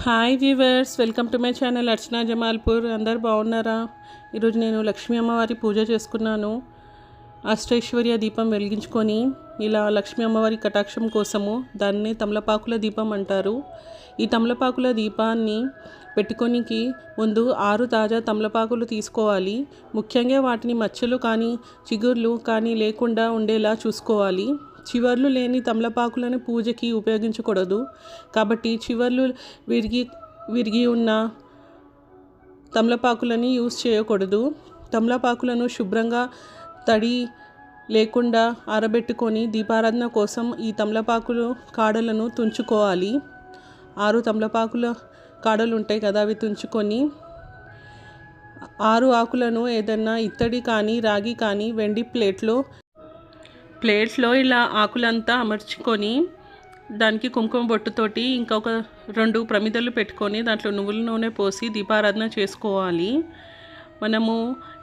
Hi viewers, welcome to my channel Archana Jamalpur. అందరు బాగున్నారా? ఈరోజు నేను లక్ష్మీ అమ్మవారి పూజ చేసుకున్నాను. అష్టైశ్వర్య దీపం వెలిగించుకొని ఇలా లక్ష్మీ అమ్మవారి కటాక్షం కోసము దాన్ని తమలపాకుల దీపం అంటారు. ఈ తమలపాకుల దీపాన్ని పెట్టుకోనికి ముందు 6 తాజా తమలపాకులు తీసుకోవాలి. ముఖ్యంగా వాటిని మచ్చలు కానీ చిగుర్లు కానీ లేకుండా ఉండేలా చూసుకోవాలి. చివర్లు లేని తమలపాకులను పూజకి ఉపయోగించకూడదు. కాబట్టి చివర్లు విరిగి ఉన్న తమలపాకులని యూజ్ చేయకూడదు. తమలపాకులను శుభ్రంగా తడి లేకుండా ఆరబెట్టుకొని దీపారాధన కోసం ఈ తమలపాకులు కాడలను తుంచుకోవాలి. 6 తమలపాకుల కాడలు ఉంటాయి కదా, అవి తుంచుకొని 6 ఆకులను ఏదన్నా ఇత్తడి కానీ రాగి కానీ వెండి ప్లేట్స్లో ఇలా ఆకులంతా అమర్చుకొని దానికి కుంకుమ బొట్టుతోటి ఇంకొక 2 ప్రమిదలు పెట్టుకొని దాంట్లో నువ్వుల నూనె పోసి దీపారాధన చేసుకోవాలి. మనము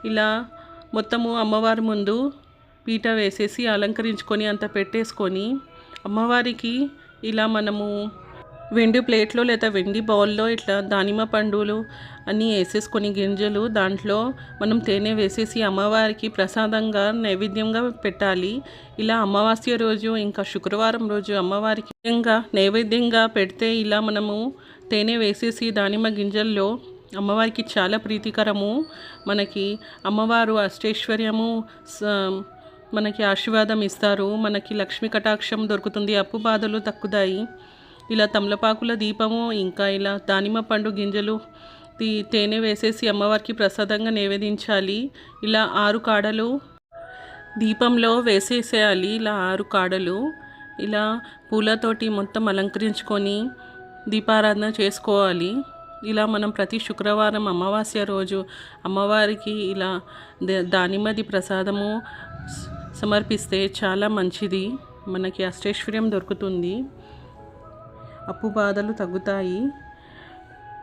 ఇలా మొత్తము అమ్మవారి ముందు పీట వేసేసి అలంకరించుకొని అంత పెట్టేసుకొని అమ్మవారికి ఇలా మనము వెండి ప్లేట్లో లేదా వెండి బౌల్లో ఇట్లా దానిమ్మ పండులు అన్నీ వేసేసుకొని గింజలు దాంట్లో మనం తేనె వేసేసి అమ్మవారికి ప్రసాదంగా నైవేద్యంగా పెట్టాలి. ఇలా అమావాస్య రోజు ఇంకా శుక్రవారం రోజు అమ్మవారికి నైవేద్యంగా పెడితే ఇలా మనము తేనె వేసేసి దానిమ్మ గింజల్లో అమ్మవారికి చాలా ప్రీతికరము. మనకి అమ్మవారు అష్టైశ్వర్యము మనకి ఆశీర్వాదం ఇస్తారు. మనకి లక్ష్మీ కటాక్షం దొరుకుతుంది, అప్పు బాధలు తక్కుతాయి. ఇలా తమలపాకుల దీపము ఇంకా ఇలా దానిమ్మ పండు గింజలు తేనె వేసేసి అమ్మవారికి ప్రసాదంగా నివేదించాలి. ఇలా 6 కాడలు దీపంలో వేసేసేయాలి. ఇలా 6 కాడలు ఇలా పూలతోటి మొత్తం అలంకరించుకొని దీపారాధన చేసుకోవాలి. ఇలా మనం ప్రతి శుక్రవారం అమావాస్య రోజు అమ్మవారికి ఇలా దానిమ్మది ప్రసాదము సమర్పిస్తే చాలా మంచిది. మనకి అష్టైశ్వర్యం దొరుకుతుంది, అప్పు బాధలు తగ్గుతాయి.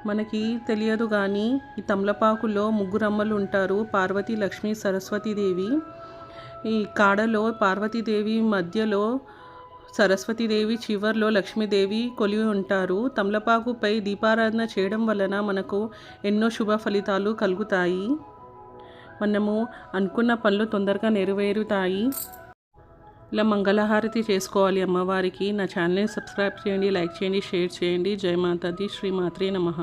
మనకి తెలియదు కానీ ఈ తమలపాకులో 3 అమ్మలు ఉంటారు, పార్వతీ, లక్ష్మి, సరస్వతీదేవి. ఈ కాడలో పార్వతీదేవి మధ్యలో సరస్వతీదేవి, చివర్లో లక్ష్మీదేవి కొలివి ఉంటారు. తమలపాకుపై దీపారాధన చేయడం వలన మనకు ఎన్నో శుభ ఫలితాలు కలుగుతాయి. మనము అనుకున్న పనులు తొందరగా నెరవేరుతాయి. ఇలా మంగళహారతి చేసుకోవాలి అమ్మవారికి. నా ఛానల్ని సబ్స్క్రైబ్ చేయండి, లైక్ చేయండి, షేర్ చేయండి. జై మాతాది, శ్రీ మాత్రే నమః.